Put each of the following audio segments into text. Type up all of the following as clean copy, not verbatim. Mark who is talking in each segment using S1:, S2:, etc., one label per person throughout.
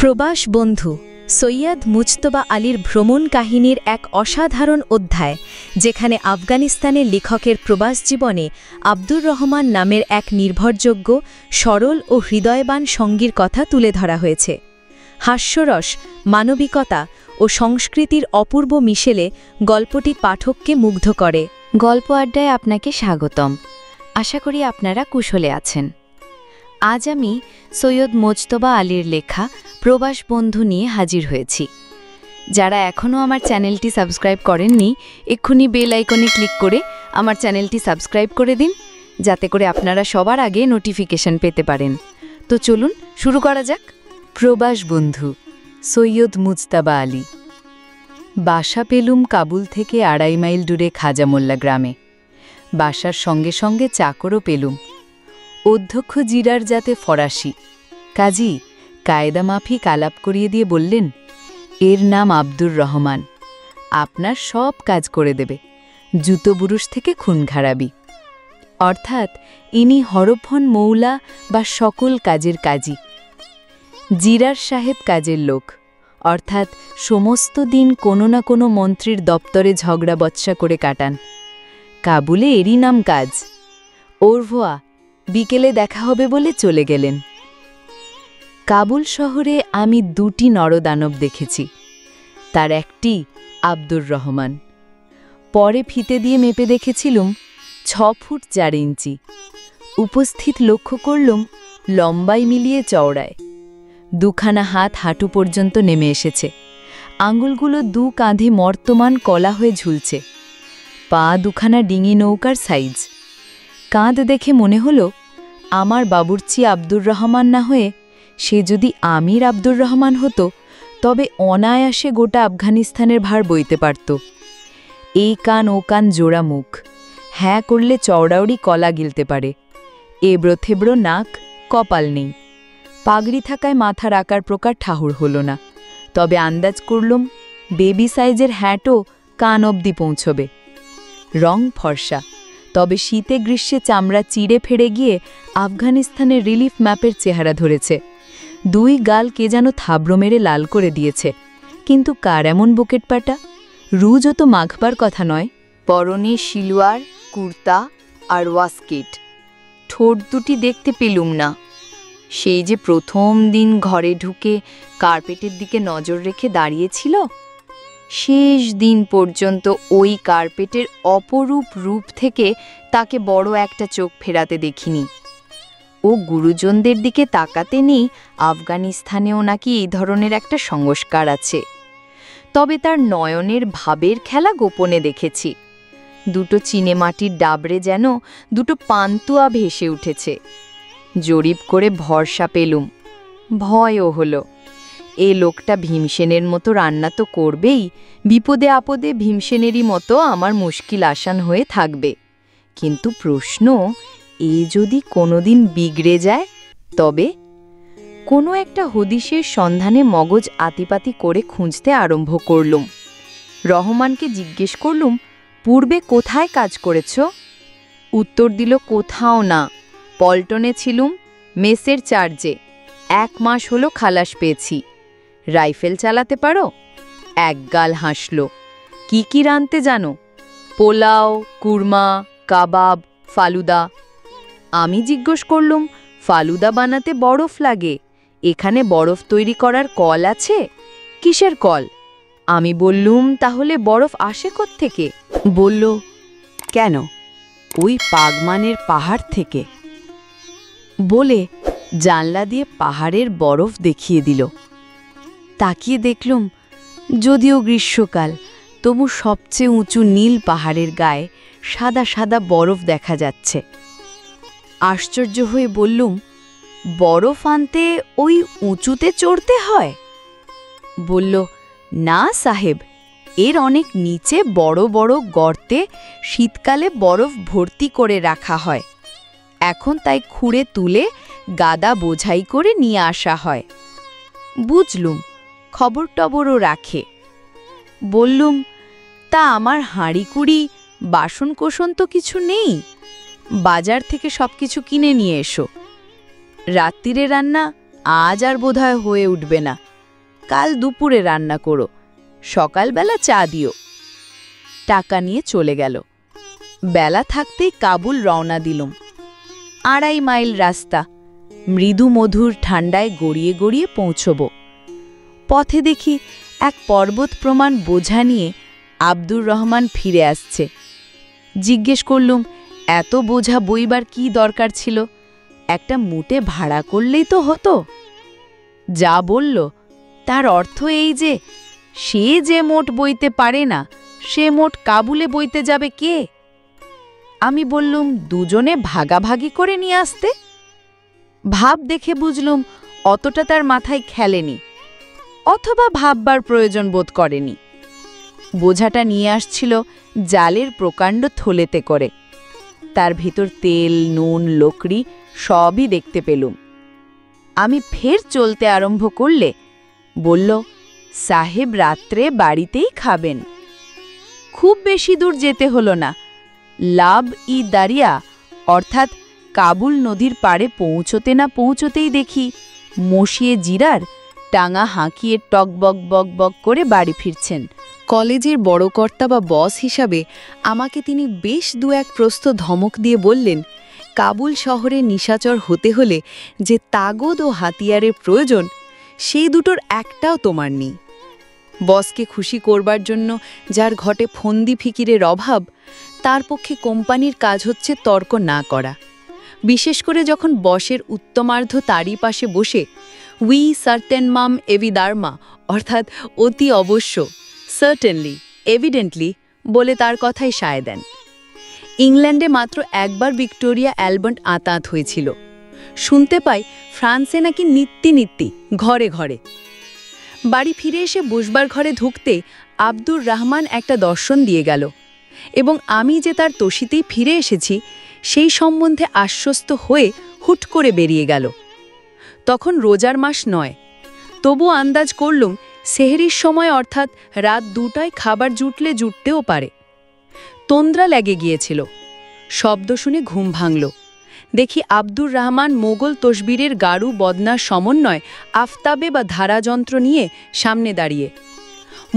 S1: প্রবাস বন্ধু সৈয়দ মুজতবা আলীর ভ্রমণ কাহিনীর এক অসাধারণ অধ্যায়, যেখানে আফগানিস্তানের লেখকের প্রবাস জীবনে আব্দুর রহমান নামের এক নির্ভরযোগ্য, সরল ও হৃদয়বান সঙ্গীর কথা তুলে ধরা হয়েছে। হাস্যরস, মানবিকতা ও সংস্কৃতির অপূর্ব মিশেলে গল্পটি পাঠককে মুগ্ধ করে।
S2: গল্প আড্ডায় আপনাকে স্বাগতম। আশা করি আপনারা কুশলে আছেন। আজ আমি সৈয়দ মুজতবা আলীর লেখা প্রবাস বন্ধু নিয়ে হাজির হয়েছি। যারা এখনও আমার চ্যানেলটি সাবস্ক্রাইব করেননি, এক্ষুনি বেল আইকনে ক্লিক করে আমার চ্যানেলটি সাবস্ক্রাইব করে দিন, যাতে করে আপনারা সবার আগে নোটিফিকেশন পেতে পারেন। তো চলুন শুরু করা যাক। প্রবাস বন্ধু, সৈয়দ মুজতবা আলী। বাসা পেলুম কাবুল থেকে 2.5 মাইল দূরে খাজামোল্লা গ্রামে। বাসার সঙ্গে সঙ্গে চাকরও পেলুম। অধ্যক্ষ জিরার যাতে ফরাসি, কাজী কায়দা মাফিক আলাপ করিয়ে দিয়ে বললেন, এর নাম আব্দুর রহমান, আপনার সব কাজ করে দেবে, জুতো বুরুষ থেকে খুন খারাবি। অর্থাৎ ইনি হরফন মৌলা বা সকল কাজের কাজী। জিরার সাহেব কাজের লোক, অর্থাৎ সমস্ত দিন কোনো না কোনো মন্ত্রীর দপ্তরে ঝগড়া বৎসা করে কাটান। কাবুলে এরই নাম কাজ। ওরভোয়া, বিকেলে দেখা হবে বলে চলে গেলেন। কাবুল শহরে আমি 2টি নরদানব দেখেছি, তার একটি আব্দুর রহমান। পরে ফিতে দিয়ে মেপে দেখেছিলুম 6 ফুট 4 ইঞ্চি। উপস্থিত লক্ষ্য করলুম লম্বাই মিলিয়ে চওড়ায়। 2খানা হাত হাঁটু পর্যন্ত নেমে এসেছে, আঙুলগুলো 2 কাঁধে মর্তমান কলা হয়ে ঝুলছে। পা 2খানা ডিঙি নৌকার সাইজ। কাঁধ দেখে মনে হলো আমার বাবুর্চি আব্দুর রহমান না হয়ে সে যদি আমির আব্দুর রহমান হতো, তবে অনায়াসে গোটা আফগানিস্তানের ভার বইতে পারত। এই কান ও কান জোড়া মুখ, হ্যাঁ করলে চওড়াউড়ি কলা গিলতে পারে। এবড়ো থেবড়ো নাক, কপাল নেই। পাগড়ি থাকায় মাথার আকার প্রকার ঠাহুর হল না, তবে আন্দাজ করলুম বেবি সাইজের হ্যাটও কান অবধি পৌঁছবে। রং ফর্সা, তবে শীতে গ্রীষ্মে চামড়া চিড়ে ফেড়ে গিয়ে আফগানিস্তানের রিলিফ ম্যাপের চেহারা ধরেছে। 2 গাল কে যেন থাবড়ো মেরে লাল করে দিয়েছে। কিন্তু কার এমন বুকেট পাটা? রুজও তো মাখবার কথা নয়। পরনে শিলওয়ার, কুর্তা আর ওয়াস্কেট। ঠোঁট দুটি দেখতে পেলুম না। সেই যে প্রথম দিন ঘরে ঢুকে কার্পেটের দিকে নজর রেখে দাঁড়িয়েছিল, শেষ দিন পর্যন্ত ওই কার্পেটের অপরূপ রূপ থেকে তাকে বড় একটা চোখ ফেরাতে দেখিনি। ও গুরুজনদের দিকে তাকাতে নেই, আফগানিস্তানেও নাকি এই ধরনের একটা সংস্কার আছে। তবে তার নয়নের ভাবের খেলা গোপনে দেখেছি। 2টো চিনেমাটির ডাবরে যেন 2টো পান্তুয়া ভেসে উঠেছে। জরিপ করে ভরসা পেলুম, ভয়ও হলো। এ লোকটা ভীমসেনের মতো রান্না তো করবেই, বিপদে আপদে ভীমসেনেরই মতো আমার মুশকিল আসান হয়ে থাকবে। কিন্তু প্রশ্ন, এ যদি কোনোদিন বিগড়ে যায় তবে? কোনো একটা হদিশের সন্ধানে মগজ আতিপাতি করে খুঁজতে আরম্ভ করলুম। রহমানকে জিজ্ঞেস করলুম, পূর্বে কোথায় কাজ করেছ? উত্তর দিল, কোথাও না, পল্টনে ছিলুম, মেসের চার্জে। 1 মাস হলো খালাস পেয়েছি। রাইফেল চালাতে পারো? একগাল হাসল। কি কি রাঁধতে জানো? পোলাও, কুরমা, কাবাব, ফালুদা। আমি জিজ্ঞেস করলুম, ফালুদা বানাতে বরফ লাগে, এখানে বরফ তৈরি করার কল আছে? কিসের কল? আমি বললুম, তাহলে বরফ আসে কোত্থেকে? বলল, কেন, ওই পাগমানের পাহাড় থেকে। বলে জানলা দিয়ে পাহাড়ের বরফ দেখিয়ে দিল। তাকিয়ে দেখলুম, যদিও গ্রীষ্মকাল, তবু সবচেয়ে উঁচু নীল পাহাড়ের গায়ে সাদা সাদা বরফ দেখা যাচ্ছে। আশ্চর্য হয়ে বললুম, বরফ আনতে ওই উঁচুতে চড়তে হয়? বলল, না সাহেব, এর অনেক নিচে বড় বড় গর্তে শীতকালে বরফ ভর্তি করে রাখা হয়। এখন তাই খুঁড়ে তুলে গাদা বোঝাই করে নিয়ে আসা হয়। বুঝলুম, খবর টবরও রাখে। বললুম, তা আমার হাঁড়িকুড়ি বাসনকোসন তো কিছু নেই, বাজার থেকে সব কিছু কিনে নিয়ে এসো। রাত্রিরে রান্না আজ আর বোধহয় হয়ে উঠবে না, কাল দুপুরে রান্না করো, সকালবেলা চা দিও। টাকা নিয়ে চলে গেল। বেলা থাকতেই কাবুল রওনা দিলুম। 2.5 মাইল রাস্তা, মৃদু মধুর ঠান্ডায় গড়িয়ে গড়িয়ে পৌঁছব। পথে দেখি এক পর্বত প্রমাণ বোঝা নিয়ে আব্দুর রহমান ফিরে আসছে। জিজ্ঞেস করলুম, এত বোঝা বইবার কি দরকার ছিল? একটা মুটে ভাড়া করলেই তো হতো। যা বলল তার অর্থ এই যে, সে যে মোট বইতে পারে না, সে মোট কাবুলে বইতে যাবে কে? আমি বললুম, দুজনে ভাগাভাগি করে নিয়ে আসতে। ভাব দেখে বুঝলুম অতটা তার মাথায় খেলেনি, অথবা ভাববার প্রয়োজন বোধ করেনি। বোঝাটা নিয়ে আসছিল জালের প্রকাণ্ড থলেতে করে। তার ভিতর তেল, নুন, লকড়ি সবই দেখতে পেলুম। আমি ফের চলতে আরম্ভ করলে বলল, সাহেব রাত্রে বাড়িতেই খাবেন। খুব বেশি দূর যেতে হলো না। লাভ-ই দারিয়া অর্থাৎ কাবুল নদীর পাড়ে পৌঁছতে না পৌঁছতেই দেখি মশিয়ে জিরার টাঙা হাঁকিয়ে টকবক বক বক করে বাড়ি ফিরছেন। কলেজের বড় কর্তা বা বস হিসাবে আমাকে তিনি বেশ 2-1 প্রস্থ ধমক দিয়ে বললেন, কাবুল শহরে নিশাচর হতে হলে যে তাগদ ও হাতিয়ারের প্রয়োজন, সেই দুটোর একটাও তোমার নেই। বসকে খুশি করবার জন্য যার ঘটে ফন্দি ফিকিরের অভাব, তার পক্ষে কোম্পানির কাজ হচ্ছে তর্ক না করা। বিশেষ করে যখন বসের উত্তমার্ধ তারই পাশে বসে উই সার্টেন মাম এভিদার্মা অর্থাৎ অতি অবশ্য, সার্টেনলি, এভিডেন্টলি বলে তার কথাই সায় দেন। ইংল্যান্ডে মাত্র একবার ভিক্টোরিয়া অ্যালবার্ট আঁতাত হয়েছিল। শুনতে পাই ফ্রান্সে নাকি নিত্যি ঘরে ঘরে। বাড়ি ফিরে এসে বসবার ঘরে ঢুকতে আব্দুর রহমান একটা দর্শন দিয়ে গেল, এবং আমি যে তার তসিতেই ফিরে এসেছি সেই সম্বন্ধে আশ্বস্ত হয়ে হুট করে বেরিয়ে গেল। তখন রোজার মাস নয়, তবু আন্দাজ করলুম সেহরির সময় অর্থাৎ রাত 2টায় খাবার জুটতেও পারে। তন্দ্রা লেগে গিয়েছিল। শব্দ শুনে ঘুম ভাঙল। দেখি আব্দুর রহমান মোগল তসবিরের গাড়ু বদনার সমন্বয় আফতাবে বা ধারাযন্ত্র নিয়ে সামনে দাঁড়িয়ে।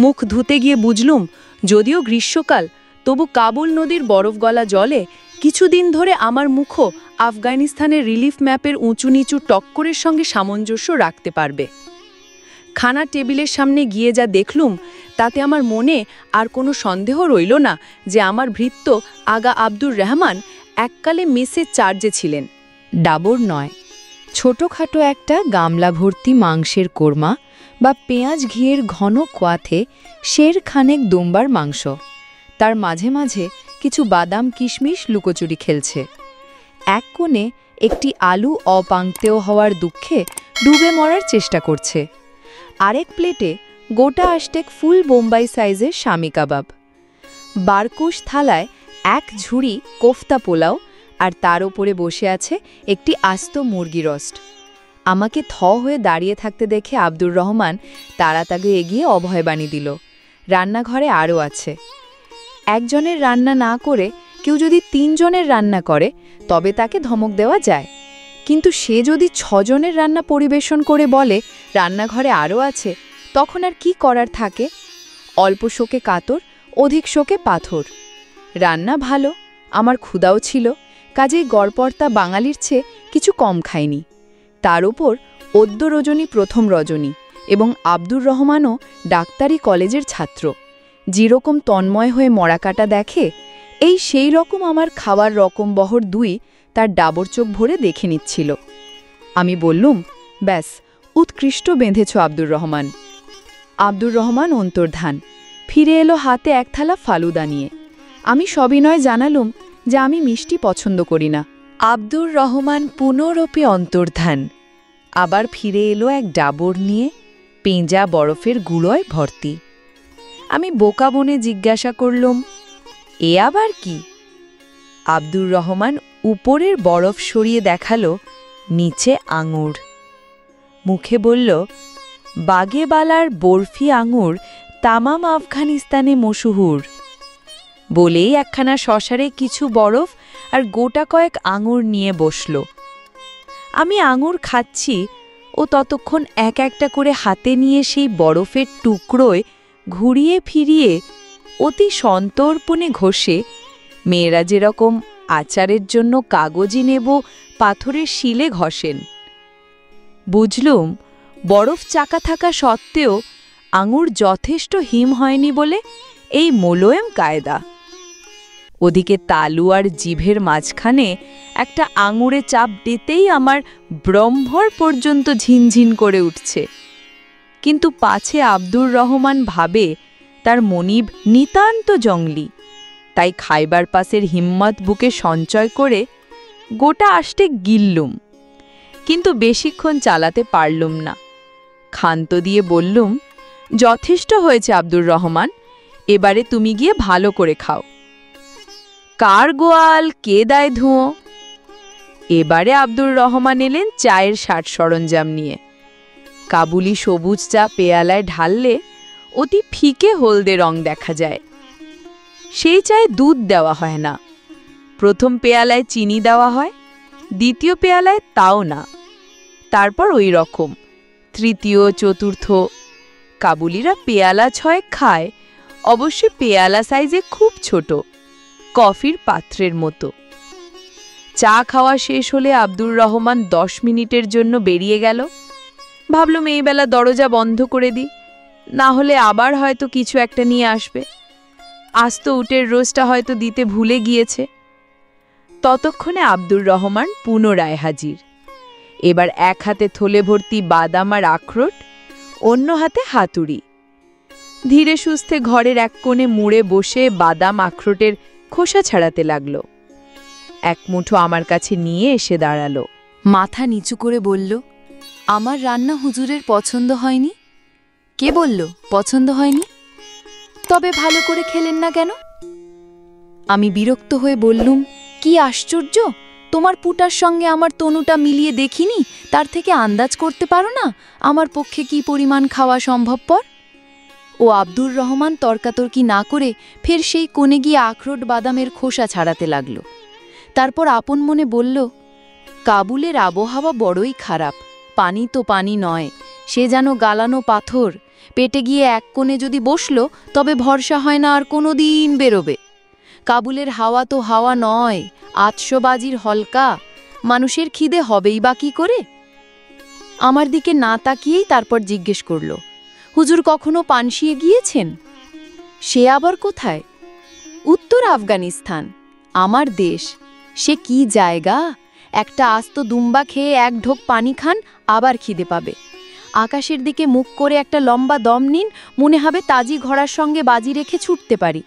S2: মুখ ধুতে গিয়ে বুঝলুম যদিও গ্রীষ্মকাল, তবু কাবুল নদীর বরফগলা জলে কিছুদিন ধরে আমার মুখও আফগানিস্তানের রিলিফ ম্যাপের উঁচু নিচু টক্করের সঙ্গে সামঞ্জস্য রাখতে পারবে। খানা টেবিলের সামনে গিয়ে যা দেখলুম তাতে আমার মনে আর কোনো সন্দেহ রইল না যে আমার ভৃত্য আগা আব্দুর রহমান এককালে মেসে চার্জে ছিলেন। ডাবর নয়, ছোটখাটো একটা গামলা ভর্তি মাংসের কোরমা বা পেঁয়াজ ঘিয়ের ঘন কোয়াথে শের খানেক দুম্বার মাংস, তার মাঝে মাঝে কিছু বাদাম কিশমিশ লুকোচুরি খেলছে। এক কোণে একটি আলু অপাংক্তেয় হওয়ার দুঃখে ডুবে মরার চেষ্টা করছে। আরেক প্লেটে গোটা আষ্টেক ফুল বোম্বাই সাইজের শামি কাবাব। বারকুশ থালায় এক ঝুড়ি কোফতা পোলাও, আর তার ওপরে বসে আছে একটি আস্ত মুরগি রোস্ট। আমাকে হয়ে দাঁড়িয়ে থাকতে দেখে আব্দুর রহমান তাড়াতাড়ি এগিয়ে অভয়বাণী দিল, রান্নাঘরে আরও আছে। একজনের রান্না না করে কেউ যদি 3 জনের রান্না করে তবে তাকে ধমক দেওয়া যায়, কিন্তু সে যদি 6 জনের রান্না পরিবেশন করে বলে রান্নাঘরে আরও আছে, তখন আর কি করার থাকে? অল্প শোকে কাতর, অধিক শোকে পাথর। রান্না ভালো, আমার ক্ষুধাও ছিল, কাজেই গড়পড়তা বাঙালির চেয়ে কিছু কম খাইনি। তার উপর অদ্য রজনী প্রথম রজনী, এবং আব্দুর রহমানও ডাক্তারি কলেজের ছাত্র। যেরকম তন্ময় হয়ে মরাকাটা দেখে, এই সেই রকম আমার খাওয়ার রকম বহর 2 তার ডাবর চোখ ভরে দেখে নিচ্ছিল। আমি বললুম, ব্যাস, উৎকৃষ্ট বেঁধেছ আব্দুর রহমান। আব্দুর রহমান অন্তর্ধান ফিরে এলো হাতে 1 থালা ফালুদা নিয়ে। আমি সবিনয় জানালুম যে আমি মিষ্টি পছন্দ করি না। আব্দুর রহমান পুনরপি অন্তর্ধান আবার ফিরে এলো এক ডাবর নিয়ে, পেঁজা বরফের গুঁড়োয় ভর্তি। আমি বোকা বনে জিজ্ঞাসা করলুম, এ আবার কি? আব্দুর রহমান উপরের বরফ সরিয়ে দেখালো নিচে আঙুর। মুখে বলল, বাগেবালার বরফি আঙুর তামাম আফগানিস্তানে মশহুর। বলেই একখানা শশারে কিছু বরফ আর গোটা কয়েক আঙুর নিয়ে বসল। আমি আঙুর খাচ্ছি, ও ততক্ষণ এক একটা করে হাতে নিয়ে সেই বরফের টুকরোয় ঘুরিয়ে ফিরিয়ে অতি সন্তর্পণে ঘষে, মেয়েরা যেরকম আচারের জন্য কাগজি নেব পাথরের শিলে ঘষেন। বুঝলুম বরফ চাকা থাকা সত্ত্বেও আঙুর যথেষ্ট হিম হয়নি বলে এই মোলয়েম কায়দা। ওদিকে তালু আর জিভের মাঝখানে একটা আঙুরে চাপ দিতেই আমার ব্রহ্মর পর্যন্ত ঝিনঝিন করে উঠছে। কিন্তু পাছে আব্দুর রহমান ভাবে তার মনিব নিতান্ত জংলি, তাই খাইবার পাসের হিম্মত বুকে সঞ্চয় করে গোটা আষ্টে গিললুম, কিন্তু বেশিক্ষণ চালাতে পারলুম না। ক্ষান্ত দিয়ে বললুম, যথেষ্ট হয়েছে আব্দুর রহমান, এবারে তুমি গিয়ে ভালো করে খাও। কার গোয়াল কে দেয় ধুঁয়ো? এবারে আব্দুর রহমান এলেন চায়ের সাজ সরঞ্জাম নিয়ে। কাবুলি সবুজ চা পেয়ালায় ঢাললে অতি ফিকে হলদে রং দেখা যায়। সেই চায়ে দুধ দেওয়া হয় না, প্রথম পেয়ালায় চিনি দেওয়া হয়, দ্বিতীয় পেয়ালায় তাও না, তারপর ওই রকম তৃতীয় চতুর্থ। কাবুলিরা পেয়ালা 6 খায়, অবশ্য পেয়ালা সাইজে খুব ছোট, কফির পাত্রের মতো। চা খাওয়া শেষ হলে আব্দুর রহমান 10 মিনিটের জন্য বেরিয়ে গেল। ভাবলুম এই বেলা দরজা বন্ধ করে দিই, না হলে আবার হয়তো কিছু একটা নিয়ে আসবে। আস্ত উটের রোজটা হয়তো দিতে ভুলে গিয়েছে। ততক্ষণে আব্দুর রহমান পুনরায় হাজির। এবার এক হাতে থলে ভর্তি বাদাম আর আখরোট, অন্য হাতে হাতুড়ি। ধীরে সুস্থে ঘরের এক কোণে মুড়ে বসে বাদাম আখরোটের খোসা ছাড়াতে লাগল। এক মুঠো আমার কাছে নিয়ে এসে দাঁড়ালো,
S1: মাথা নিচু করে বলল, আমার রান্না হুজুরের পছন্দ হয়নি। কে বলল পছন্দ হয়নি? তবে ভালো করে খেলেন না কেন? আমি বিরক্ত হয়ে বললুম, কি আশ্চর্য, তোমার পুটার সঙ্গে আমার তনুটা মিলিয়ে দেখিনি, তার থেকে আন্দাজ করতে পারো না আমার পক্ষে কি পরিমাণ খাওয়া সম্ভবপর? ও আব্দুর রহমান তর্কাতর্কি না করে ফের সেই কোণে গিয়ে আখরোট বাদামের খোসা ছাড়াতে লাগল। তারপর আপন মনে বলল, কাবুলের আবহাওয়া বড়ই খারাপ, পানি তো পানি নয়, সে যেন গালানো পাথর, পেটে গিয়ে এক কোণে যদি বসল তবে ভরসা হয় না আর কোনো দিন বেরোবে। কাবুলের হাওয়া তো হাওয়া নয়, আতশবাজির হলকা, মানুষের খিদে হবেই বা কী করে? আমার দিকে না তাকিয়েই তারপর জিজ্ঞেস করল, হুজুর কখনো পানশিয়ে গিয়েছেন? সে আবার কোথায়? উত্তর আফগানিস্তান, আমার দেশ। সে কি জায়গা! একটা আস্ত দুম্বা খেয়ে এক ঢোক পানি খান, আবার খিদে পাবে। আকাশের দিকে মুখ করে একটা লম্বা দম নিন, মনে হবে তাজি ঘোড়ার সঙ্গে বাজি রেখে ছুটতে পারি।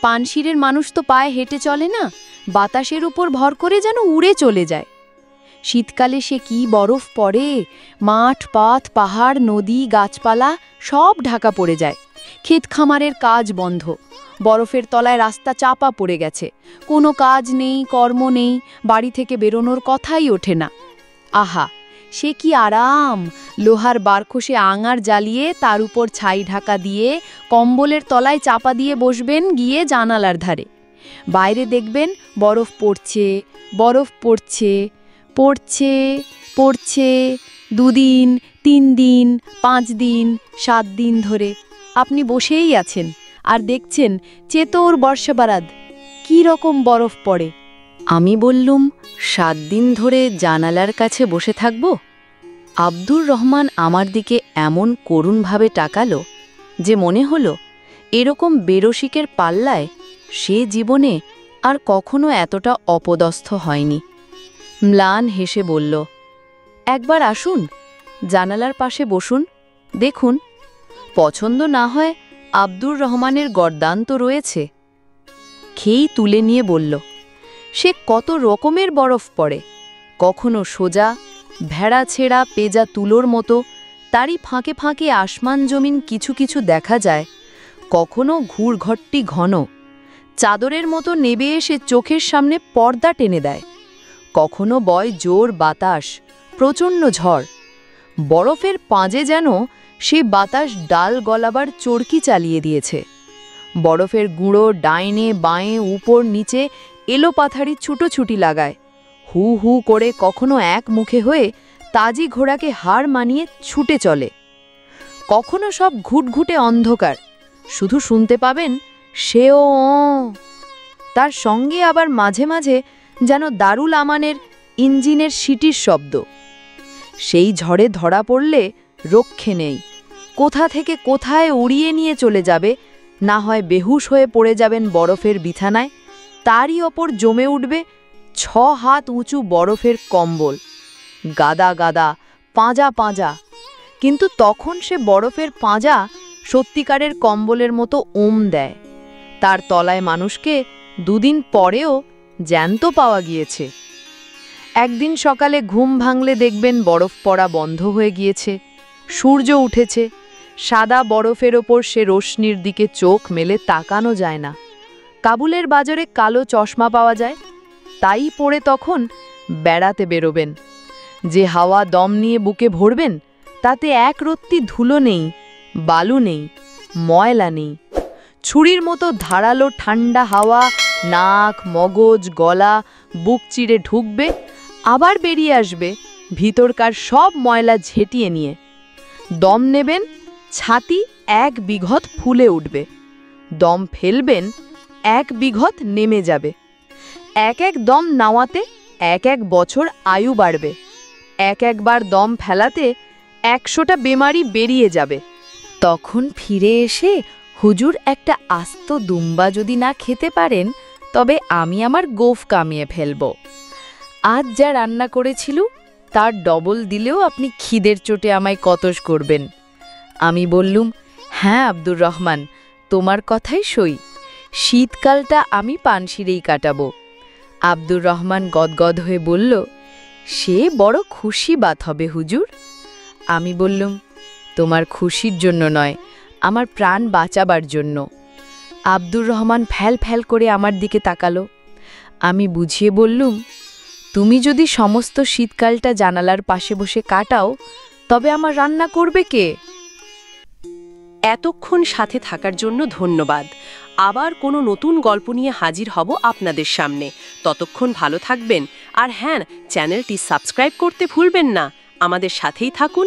S1: পানশিরের মানুষ তো পায়ে হেঁটে চলে না, বাতাসের উপর ভর করে যেন উড়ে চলে যায়। শীতকালে সে কি বরফ পড়ে, মাঠ পাত পাহাড় নদী গাছপালা সব ঢাকা পড়ে যায়। ক্ষেত খামারের কাজ বন্ধ, বরফের তলায় রাস্তা চাপা পড়ে গেছে, কোনো কাজ নেই কর্ম নেই, বাড়ি থেকে বেরোনোর কথাই ওঠে না। আহা, সে কি আরাম! লোহার বারখোশে আঙার জ্বালিয়ে তার উপর ছাই ঢাকা দিয়ে কম্বলের তলায় চাপা দিয়ে বসবেন গিয়ে জানালার ধারে। বাইরে দেখবেন বরফ পড়ছে, বরফ পড়ছে, পড়ছে পড়ছে, 2 দিন 3 দিন 5 দিন 7 দিন ধরে আপনি বসেই আছেন আর দেখছেন চেতোর বর্ষাবারাদ কী রকম বরফ পড়ে। আমি বললুম, 7 দিন ধরে জানালার কাছে বসে থাকব? আব্দুর রহমান আমার দিকে এমন করুণভাবে তাকালো যে মনে হলো এরকম বেরসিকের পাল্লায় সে জীবনে আর কখনো এতটা অপদস্থ হয়নি। ম্লান হেসে বলল, একবার আসুন, জানালার পাশে বসুন, দেখুন। পছন্দ না হয় আব্দুর রহমানের গর্দান তো রয়েছে। খেই তুলে নিয়ে বলল, সে কত রকমের বরফ পড়ে, কখনো সোজা ভেড়া ছেঁড়া পেজা তুলোর মতো, তারই ফাঁকে ফাঁকে আসমান জমিন কিছু কিছু দেখা যায়, কখনো ঘুরঘট্টি ঘন, চাদরের মতো নেবে এসে চোখের সামনে পর্দা টেনে দেয়, কখনো বয় জোর বাতাস, প্রচণ্ড ঝড়, বরফের পাঁজে যেন সে বাতাস ডাল গলাবার চরকি চালিয়ে দিয়েছে। বরফের গুঁড়ো ডাইনে বাঁয়ে উপর নিচে এলোপাথারি ছুটোছুটি লাগায়, হু হু করে কখনো এক মুখে হয়ে
S2: তাজি ঘোড়াকে হার মানিয়ে ছুটে চলে। কখনো সব ঘুটঘুটে অন্ধকার, শুধু শুনতে পাবেন সেও তার সঙ্গে আবার মাঝে মাঝে যেন দারুল আমানের ইঞ্জিনের সিটির শব্দ। সেই ঝড়ে ধরা পড়লে রক্ষে নেই, কোথা থেকে কোথায় উড়িয়ে নিয়ে চলে যাবে, না হয় বেহুশ হয়ে পড়ে যাবেন বরফের বিছানায়, তারই ওপর জমে উঠবে 6 হাত উঁচু বরফের কম্বল, গাদা গাদা, পাঁজা পাঁজা। কিন্তু তখন সে বরফের পাঁজা সত্যিকারের কম্বলের মতো দেয়। তার তলায় মানুষকে 2 দিন পরেও জ্যান্ত পাওয়া গিয়েছে। একদিন সকালে ঘুম ভাঙলে দেখবেন বরফ পড়া বন্ধ হয়ে গিয়েছে, সূর্য উঠেছে, সাদা বরফের ওপর সে রোশনির দিকে চোখ মেলে তাকানো যায় না। কাবুলের বাজারে কালো চশমা পাওয়া যায়, তাই পরে তখন বেড়াতে বেরোবেন। যে হাওয়া দম নিয়ে বুকে ভরবেন, তাতে এক রত্তি ধুলো নেই, বালু নেই, ময়লা নেই। ছুরির মতো ধারালো ঠান্ডা হাওয়া নাক, মগজ, গলা, বুক চিরে ঢুকবে, আবার বেরিয়ে আসবে ভিতরকার সব ময়লা ঝেঁটিয়ে নিয়ে। দম নেবেন, ছাতি 1 বিঘত ফুলে উঠবে। দম ফেলবেন, 1 বিঘত নেমে যাবে। এক এক দম নাওয়াতে 1 বছর আয়ু বাড়বে। একবার দম ফেলাতে 100টা বেমারি বেরিয়ে যাবে। তখন ফিরে এসে হুজুর একটা আস্ত দুম্বা যদি না খেতে পারেন, তবে আমি আমার গোফ কামিয়ে ফেলব। আজ যা রান্না করেছিল তার ডবল দিলেও আপনি খিদের চোটে আমায় কতস করবেন। আমি বললুম, হ্যাঁ আব্দুর রহমান, তোমার কথাই সই, শীতকালটা আমি পানশিরেই কাটাবো। আব্দুর রহমান গদগদ হয়ে বলল, সে বড় খুশি বাত হবে হুজুর। আমি বললুম, তোমার খুশির জন্য নয়, আমার প্রাণ বাঁচাবার জন্য। আব্দুর রহমান ফ্যাল ফ্যাল করে আমার দিকে তাকালো। আমি বুঝিয়ে বললুম, তুমি যদি সমস্ত শীতকালটা জানালার পাশে বসে কাটাও, তবে আমার রান্না করবে কে?
S3: এতক্ষণ সাথে থাকার জন্য ধন্যবাদ। আবার কোনো নতুন গল্প নিয়ে হাজির হব আপনাদের সামনে। ততক্ষণ ভালো থাকবেন, আর হ্যাঁ, চ্যানেলটি সাবস্ক্রাইব করতে ভুলবেন না। আমাদের সাথেই থাকুন।